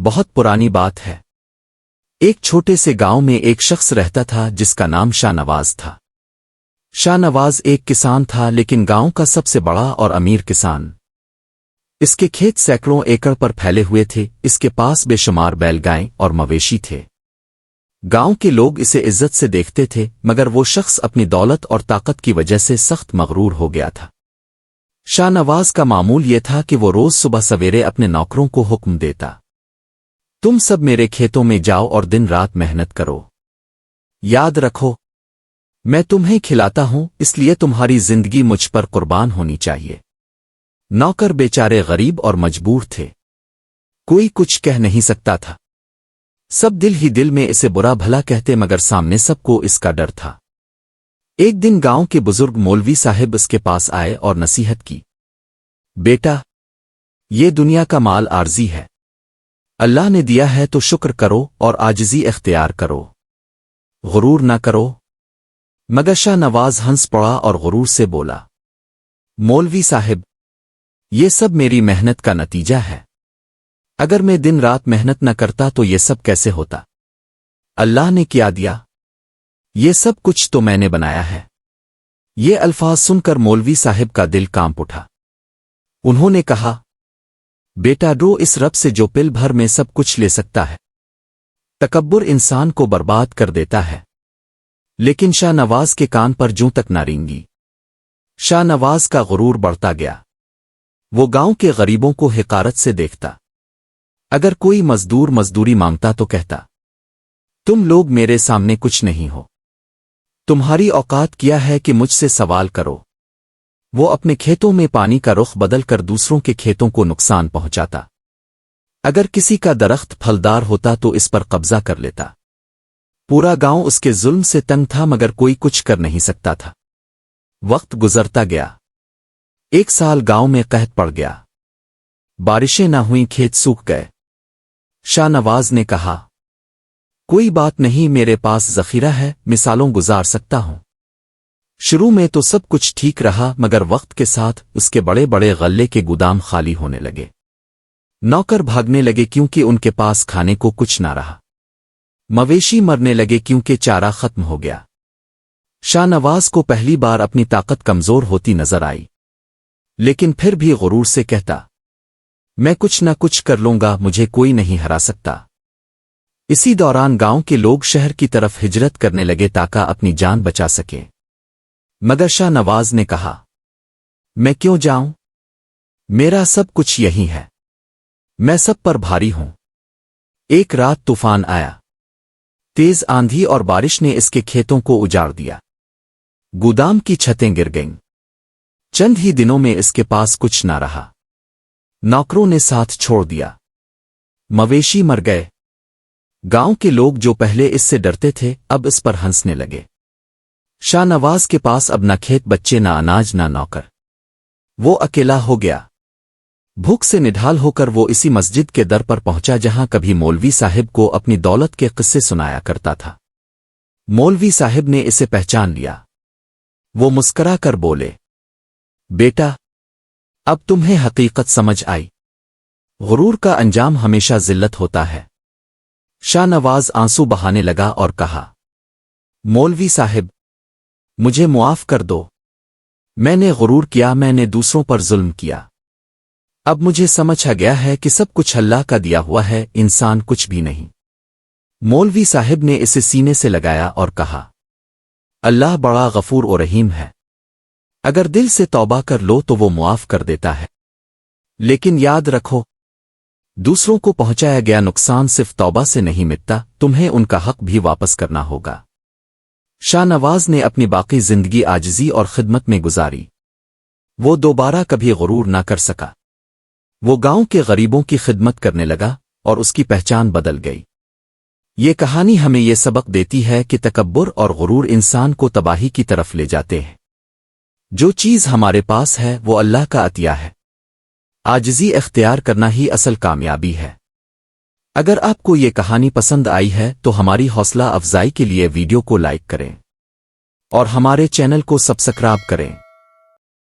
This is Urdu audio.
بہت پرانی بات ہے۔ ایک چھوٹے سے گاؤں میں ایک شخص رہتا تھا جس کا نام شاہ نواز تھا۔ شاہ نواز ایک کسان تھا، لیکن گاؤں کا سب سے بڑا اور امیر کسان۔ اس کے کھیت سینکڑوں ایکڑ پر پھیلے ہوئے تھے، اس کے پاس بے شمار بیل گائیں اور مویشی تھے۔ گاؤں کے لوگ اسے عزت سے دیکھتے تھے، مگر وہ شخص اپنی دولت اور طاقت کی وجہ سے سخت مغرور ہو گیا تھا۔ شاہ نواز کا معمول یہ تھا کہ وہ روز صبح سویرے اپنے نوکروں کو حکم دیتا، تم سب میرے کھیتوں میں جاؤ اور دن رات محنت کرو۔ یاد رکھو، میں تمہیں کھلاتا ہوں، اس لیے تمہاری زندگی مجھ پر قربان ہونی چاہیے۔ نوکر بیچارے غریب اور مجبور تھے، کوئی کچھ کہہ نہیں سکتا تھا۔ سب دل ہی دل میں اسے برا بھلا کہتے، مگر سامنے سب کو اس کا ڈر تھا۔ ایک دن گاؤں کے بزرگ مولوی صاحب اس کے پاس آئے اور نصیحت کی، بیٹا، یہ دنیا کا مال عارضی ہے، اللہ نے دیا ہے تو شکر کرو اور عاجزی اختیار کرو، غرور نہ کرو۔ مگر شاہ نواز ہنس پڑا اور غرور سے بولا، مولوی صاحب، یہ سب میری محنت کا نتیجہ ہے، اگر میں دن رات محنت نہ کرتا تو یہ سب کیسے ہوتا؟ اللہ نے کیا دیا؟ یہ سب کچھ تو میں نے بنایا ہے۔ یہ الفاظ سن کر مولوی صاحب کا دل کانپ اٹھا۔ انہوں نے کہا، بیٹا، ڈرو اس رب سے جو پل بھر میں سب کچھ لے سکتا ہے۔ تکبر انسان کو برباد کر دیتا ہے۔ لیکن شاہ نواز کے کان پر جوں تک نہ رینگی۔ شاہ نواز کا غرور بڑھتا گیا۔ وہ گاؤں کے غریبوں کو حقارت سے دیکھتا۔ اگر کوئی مزدور مزدوری مانگتا تو کہتا، تم لوگ میرے سامنے کچھ نہیں ہو، تمہاری اوقات کیا ہے کہ مجھ سے سوال کرو۔ وہ اپنے کھیتوں میں پانی کا رخ بدل کر دوسروں کے کھیتوں کو نقصان پہنچاتا۔ اگر کسی کا درخت پھلدار ہوتا تو اس پر قبضہ کر لیتا۔ پورا گاؤں اس کے ظلم سے تنگ تھا، مگر کوئی کچھ کر نہیں سکتا تھا۔ وقت گزرتا گیا۔ ایک سال گاؤں میں قحط پڑ گیا، بارشیں نہ ہوئیں، کھیت سوکھ گئے۔ شاہ نواز نے کہا، کوئی بات نہیں، میرے پاس ذخیرہ ہے، مثالوں گزار سکتا ہوں۔ شروع میں تو سب کچھ ٹھیک رہا، مگر وقت کے ساتھ اس کے بڑے بڑے غلے کے گودام خالی ہونے لگے۔ نوکر بھاگنے لگے کیونکہ ان کے پاس کھانے کو کچھ نہ رہا۔ مویشی مرنے لگے کیونکہ چارہ ختم ہو گیا۔ شاہ نواز کو پہلی بار اپنی طاقت کمزور ہوتی نظر آئی، لیکن پھر بھی غرور سے کہتا، میں کچھ نہ کچھ کر لوں گا، مجھے کوئی نہیں ہرا سکتا۔ اسی دوران گاؤں کے لوگ شہر کی طرف ہجرت کرنے لگے تاکہ اپنی جان بچا سکیں۔ مگر شاہ نواز نے کہا، میں کیوں جاؤں؟ میرا سب کچھ یہی ہے، میں سب پر بھاری ہوں۔ ایک رات طوفان آیا، تیز آندھی اور بارش نے اس کے کھیتوں کو اجاڑ دیا۔ گودام کی چھتیں گر گئیں۔ چند ہی دنوں میں اس کے پاس کچھ نہ رہا۔ نوکروں نے ساتھ چھوڑ دیا، مویشی مر گئے۔ گاؤں کے لوگ جو پہلے اس سے ڈرتے تھے اب اس پر ہنسنے لگے۔ شاہ نواز کے پاس اب نہ کھیت بچے، نہ اناج، نہ نوکر۔ وہ اکیلا ہو گیا۔ بھوک سے نڈھال ہو کر وہ اسی مسجد کے در پر پہنچا جہاں کبھی مولوی صاحب کو اپنی دولت کے قصے سنایا کرتا تھا۔ مولوی صاحب نے اسے پہچان لیا۔ وہ مسکرا کر بولے، بیٹا، اب تمہیں حقیقت سمجھ آئی، غرور کا انجام ہمیشہ ذلت ہوتا ہے۔ شاہ نواز آنسو بہانے لگا اور کہا، مولوی صاحب، مجھے معاف کر دو، میں نے غرور کیا، میں نے دوسروں پر ظلم کیا۔ اب مجھے سمجھ آ گیا ہے کہ سب کچھ اللہ کا دیا ہوا ہے، انسان کچھ بھی نہیں۔ مولوی صاحب نے اسے سینے سے لگایا اور کہا، اللہ بڑا غفور و رحیم ہے، اگر دل سے توبہ کر لو تو وہ معاف کر دیتا ہے۔ لیکن یاد رکھو، دوسروں کو پہنچایا گیا نقصان صرف توبہ سے نہیں مٹتا، تمہیں ان کا حق بھی واپس کرنا ہوگا۔ شاہ نواز نے اپنی باقی زندگی عاجزی اور خدمت میں گزاری۔ وہ دوبارہ کبھی غرور نہ کر سکا۔ وہ گاؤں کے غریبوں کی خدمت کرنے لگا اور اس کی پہچان بدل گئی۔ یہ کہانی ہمیں یہ سبق دیتی ہے کہ تکبر اور غرور انسان کو تباہی کی طرف لے جاتے ہیں۔ جو چیز ہمارے پاس ہے وہ اللہ کا عطیہ ہے۔ عاجزی اختیار کرنا ہی اصل کامیابی ہے۔ اگر آپ کو یہ کہانی پسند آئی ہے تو ہماری حوصلہ افزائی کے لیے ویڈیو کو لائک کریں اور ہمارے چینل کو سبسکرائب کریں۔